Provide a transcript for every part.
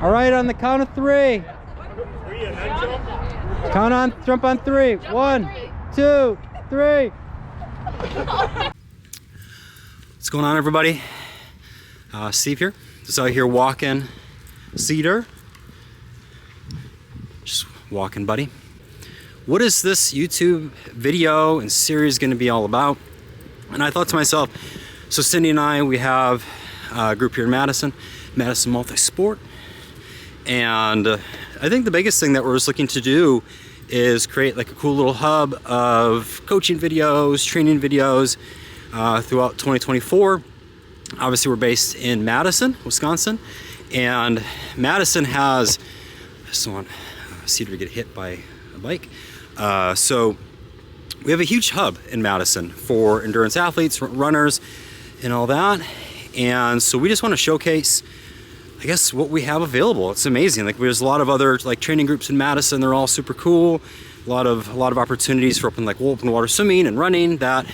All right, on the count of three. Jump on three. 1, 2, 3. What's going on, everybody? Steve here. Just out here walking Cedar. Just walking, buddy. What is this YouTube video and series going to be all about? And I thought to myself, so Cindy and I, we have a group here in Madison Multi-Sport. And I think the biggest thing that we're just looking to do is create like a cool little hub of coaching videos, training videos throughout 2024. Obviously, we're based in Madison, Wisconsin, and Madison has, I just don't want Cedar to get hit by a bike. So we have a huge hub in Madison for endurance athletes, runners, and all that. And so we just want to showcase, I guess, what we have available. It's amazing. Like, there's a lot of other like training groups in Madison. They're all super cool. A lot of opportunities for open water swimming and running that,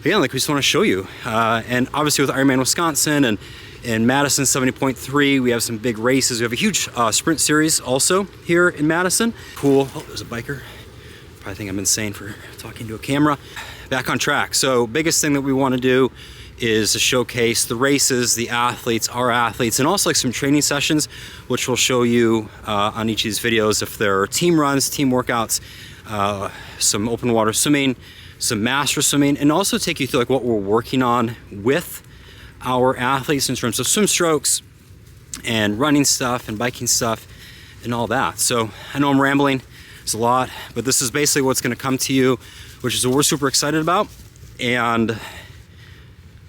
again, like, we just want to show you. And obviously with Ironman Wisconsin and in Madison 70.3, we have some big races. We have a huge sprint series also here in Madison. Cool. Oh, there's a biker. Probably think I'm insane for talking to a camera. Back on track. So biggest thing that we want to do is to showcase the races, the athletes, our athletes, and also like some training sessions, which we'll show you on each of these videos. If there are team runs, team workouts, some open water swimming, some master swimming, and also take you through like what we're working on with our athletes in terms of swim strokes and running stuff and biking stuff and all that. So I know I'm rambling, it's a lot, but this is basically what's going to come to you, which is what we're super excited about. And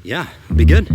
yeah, it'll be good.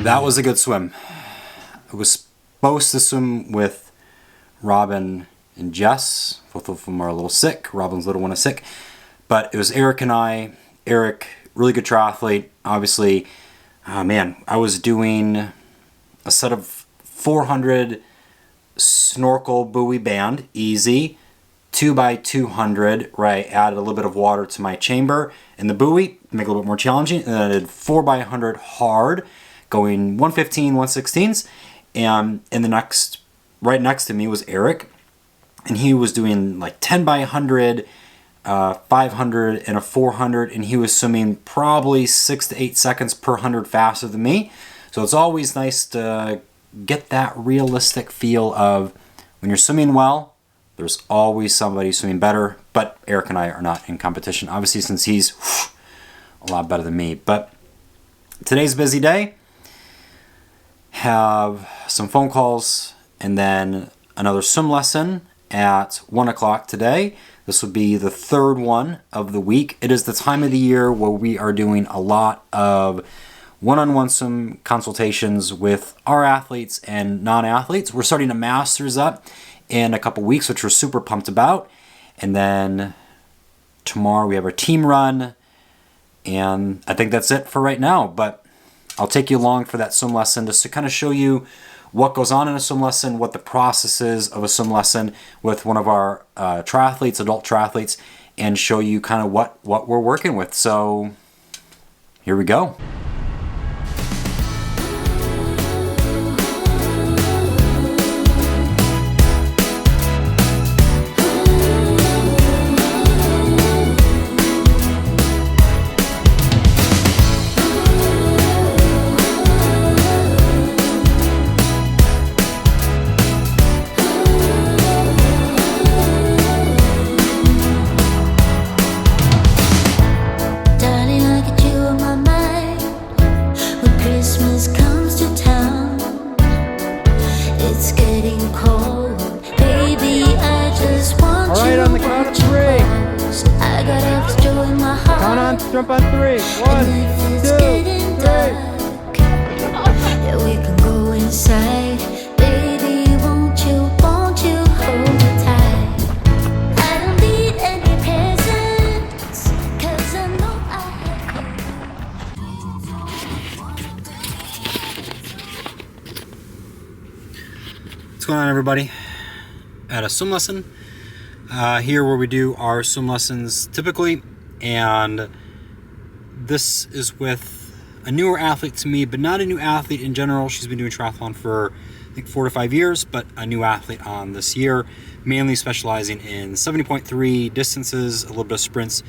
That was a good swim. I was supposed to swim with Robin and Jess. Both of them are a little sick. Robin's little one is sick. But it was Eric and I. Eric, really good triathlete. Obviously, man, I was doing a set of 400 snorkel buoy band, easy. 2x200, right? Added a little bit of water to my chamber and the buoy, make it a little bit more challenging. And then I did 4x100 hard, going 115, 116s. And in the next, right next to me was Eric, and he was doing like 10x100, 500, and a 400, and he was swimming probably 6 to 8 seconds per 100 faster than me. So it's always nice to get that realistic feel of when you're swimming well, there's always somebody swimming better, but Eric and I are not in competition, obviously, since he's a lot better than me. But today's a busy day. Have some phone calls and then another swim lesson at 1 o'clock today. This will be the third one of the week. It is the time of the year where we are doing a lot of one-on-one swim consultations with our athletes and non-athletes. We're starting a Masters up in a couple weeks, which we're super pumped about. And then tomorrow we have our team run. And I think that's it for right now. But I'll take you along for that swim lesson just to kind of show you what goes on in a swim lesson, what the process is of a swim lesson with one of our triathletes, adult triathletes, and show you kind of what we're working with. So here we go. Jump on 3. 1, 2, 3. Yeah, we can go inside. Baby, won't you hold me tight? I don't need any presents, 'cause I know I have you. What's going on, everybody? At a swim lesson here where we do our swim lessons typically, and this is with a newer athlete to me, but not a new athlete in general. She's been doing triathlon for I think 4 to 5 years, but a new athlete on this year, mainly specializing in 70.3 distances, a little bit of sprints,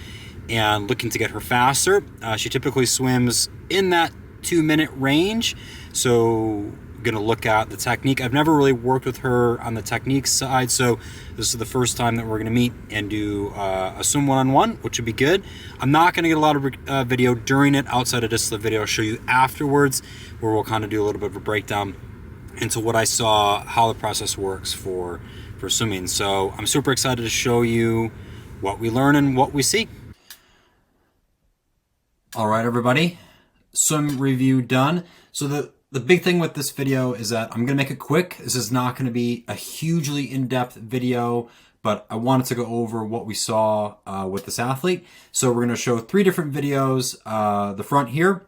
and looking to get her faster. She typically swims in that 2-minute range, so going to look at the technique. I've never really worked with her on the technique side, so this is the first time that we're going to meet and do a swim one-on-one, which would be good. I'm not going to get a lot of video during it outside of just the video I'll show you afterwards, where we'll kind of do a little bit of a breakdown into what I saw, how the process works for swimming. So I'm super excited to show you what we learn and what we see. All right, everybody, swim review done. So the big thing with this video is that I'm going to make it quick. This is not going to be a hugely in-depth video, but I wanted to go over what we saw with this athlete. So we're going to show 3 different videos, the front here,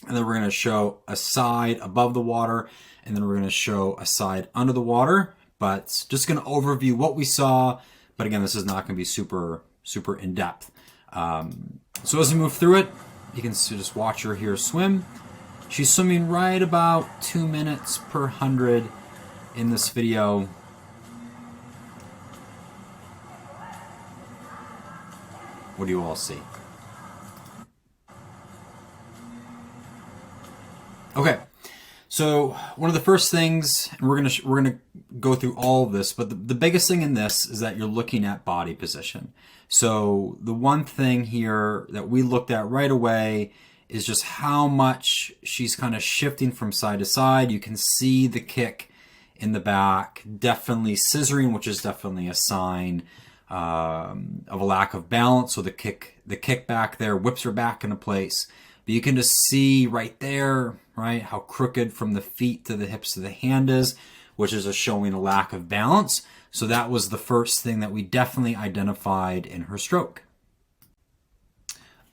and then we're going to show a side above the water, and then we're going to show a side under the water. But just going to overview what we saw. But again, this is not going to be super in-depth. So as we move through it, you can just watch her here swim. She's swimming right about 2 minutes per 100 in this video. What do you all see? Okay, so one of the first things, and we're gonna go through all of this, but the biggest thing in this is that you're looking at body position. So the one thing here that we looked at right away is just how much she's kind of shifting from side to side. You can see the kick in the back, definitely scissoring, which is definitely a sign of a lack of balance. So the kick back there whips her back into place. But you can just see right there, right, how crooked from the feet to the hips to the hand is, which is just showing a lack of balance. So that was the first thing that we definitely identified in her stroke.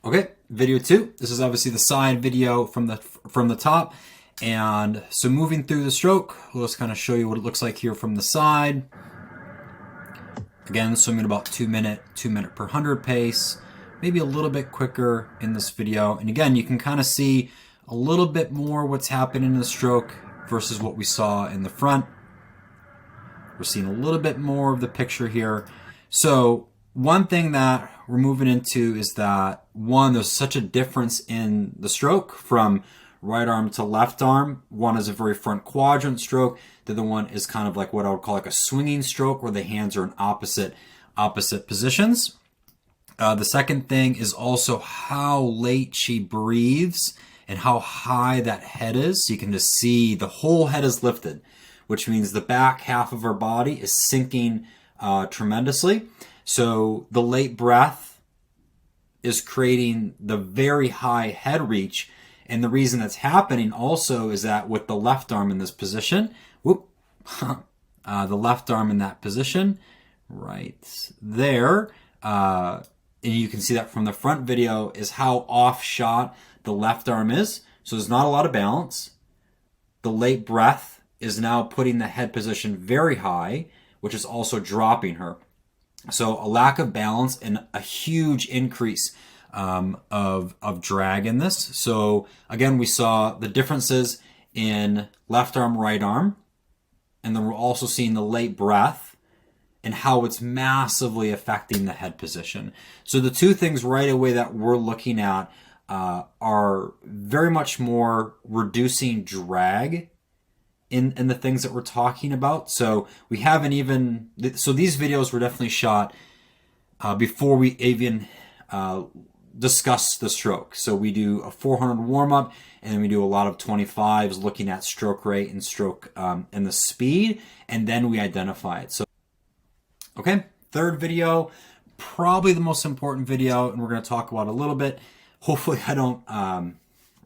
Okay, video 2. This is obviously the side video from the top. And so moving through the stroke, we'll just kind of show you what it looks like here from the side. Again, swimming about 2 minute per 100 pace, maybe a little bit quicker in this video. And again, you can kind of see a little bit more what's happening in the stroke versus what we saw in the front. We're seeing a little bit more of the picture here. So one thing that we're moving into is that, one, there's such a difference in the stroke from right arm to left arm. One is a very front quadrant stroke. The other one is kind of like what I would call like a swinging stroke, where the hands are in opposite positions. The second thing is also how late she breathes and how high that head is. So you can just see the whole head is lifted, which means the back half of her body is sinking tremendously. So the late breath is creating the very high head reach, And the reason that's happening also is that with the left arm in this position, whoop, the left arm in that position, right there, and you can see that from the front video, is how off shot the left arm is. So there's not a lot of balance. The late breath is now putting the head position very high, which is also dropping her. So a lack of balance and a huge increase of drag in this. So again, we saw the differences in left arm, right arm, and then we're also seeing the late breath and how it's massively affecting the head position. So the two things right away that we're looking at are very much more reducing drag in the things that we're talking about. So we haven't even, so these videos were definitely shot before we even discuss the stroke. So we do a 400 warm up, and then we do a lot of 25s looking at stroke rate and stroke and the speed, and then we identify it. So, okay, third video, probably the most important video, and we're going to talk about a little bit. Hopefully I don't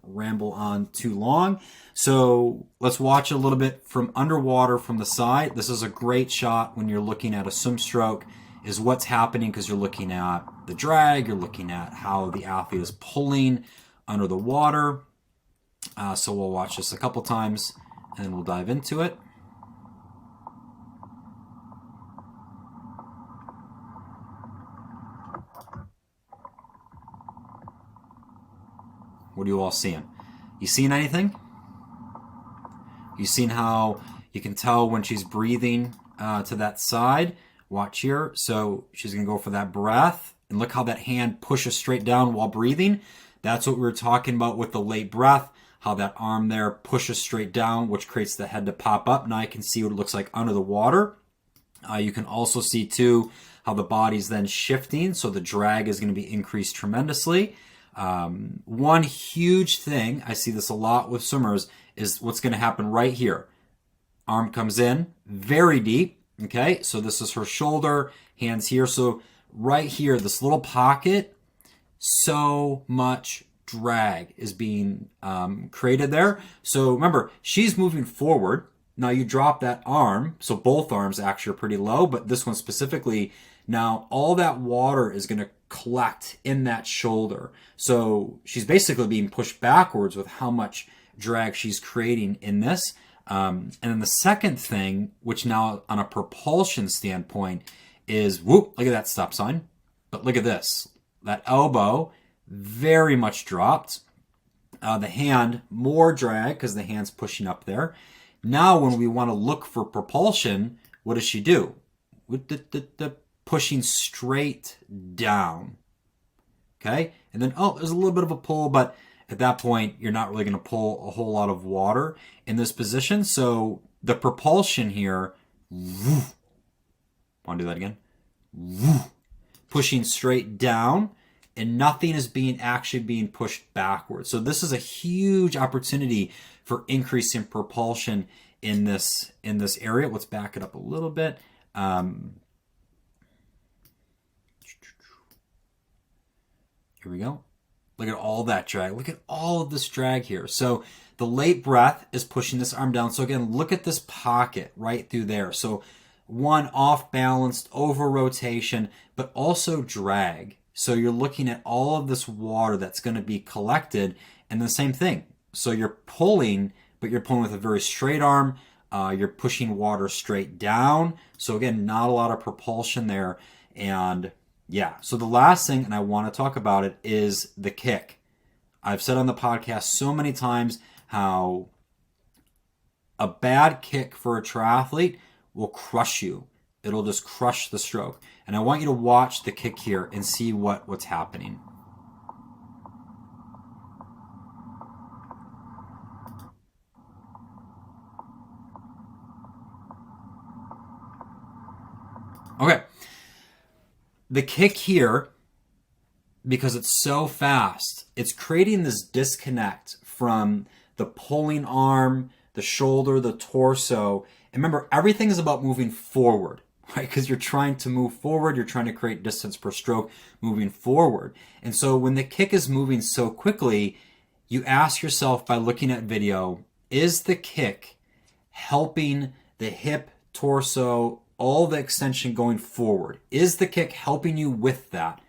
ramble on too long. So let's watch a little bit from underwater from the side. This is a great shot when you're looking at a swim stroke, is what's happening, because you're looking at the drag, you're looking at how the athlete is pulling under the water. So we'll watch this a couple times and then we'll dive into it. What are you all seeing? You seeing anything? You seen how you can tell when she's breathing to that side? Watch here. So she's going to go for that breath. And look how that hand pushes straight down while breathing. That's what we were talking about with the late breath. How that arm there pushes straight down, which creates the head to pop up. Now I can see what it looks like under the water. You can also see, too, how the body's then shifting. So the drag is going to be increased tremendously. One huge thing, I see this a lot with swimmers, is what's going to happen right here. Arm comes in very deep. Okay, so this is her shoulder, hands here. So right here, this little pocket, so much drag is being created there. So remember, she's moving forward. Now you drop that arm, so both arms actually are pretty low, but this one specifically, now all that water is going to collect in that shoulder. So she's basically being pushed backwards with how much drag she's creating in this. And then the second thing, which now on a propulsion standpoint, is, whoop, look at that stop sign. But look at this. That elbow, very much dropped. The hand, more drag because the hand's pushing up there. Now when we want to look for propulsion, what does she do? Pushing straight down. Okay? And then, oh, there's a little bit of a pull, but at that point, you're not really going to pull a whole lot of water in this position. So the propulsion here, want to do that again? Pushing straight down, and nothing is actually being pushed backwards. So this is a huge opportunity for increasing propulsion in this area. Let's back it up a little bit. Here we go. Look at all that drag. Look at all of this drag here. So the late breath is pushing this arm down. So again, look at this pocket right through there. So one, off balanced, over rotation, but also drag. So you're looking at all of this water that's going to be collected, and the same thing. So you're pulling, but you're pulling with a very straight arm. You're pushing water straight down. So again, not a lot of propulsion there. And yeah, so the last thing, and I want to talk about it, is the kick. I've said on the podcast so many times how a bad kick for a triathlete will crush you. It'll just crush the stroke. And I want you to watch the kick here and see what's happening. Okay. The kick here, because it's so fast, it's creating this disconnect from the pulling arm, the shoulder, the torso. And remember, everything is about moving forward, right? Because you're trying to move forward, you're trying to create distance per stroke moving forward. And so when the kick is moving so quickly, you ask yourself by looking at video, is the kick helping the hip, torso, all the extension going forward? Is the kick helping you with that?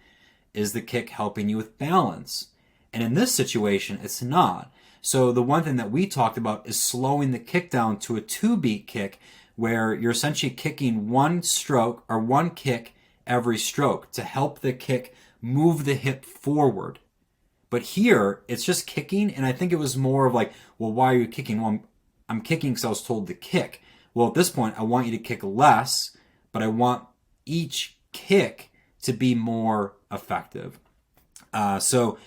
Is the kick helping you with balance? And in this situation, it's not. So the one thing that we talked about is slowing the kick down to a 2-beat kick, where you're essentially kicking one stroke or one kick every stroke to help the kick move the hip forward. But here, it's just kicking, and I think it was more of like, well, why are you kicking? Well, I'm kicking because I was told to kick. Well, at this point, I want you to kick less, but I want each kick to be more effective. So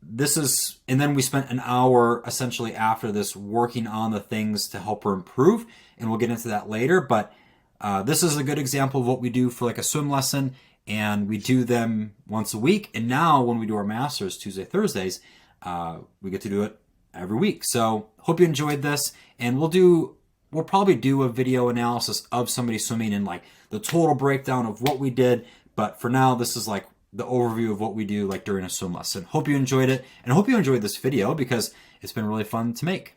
this is, and then we spent an hour essentially after this working on the things to help her improve, and we'll get into that later. But this is a good example of what we do for like a swim lesson, and we do them once a week. And now when we do our masters Tuesday, Thursdays, we get to do it every week. So hope you enjoyed this, and we'll probably do a video analysis of somebody swimming and like the total breakdown of what we did. But for now, this is like the overview of what we do like during a swim lesson. Hope you enjoyed it, and I hope you enjoyed this video because it's been really fun to make.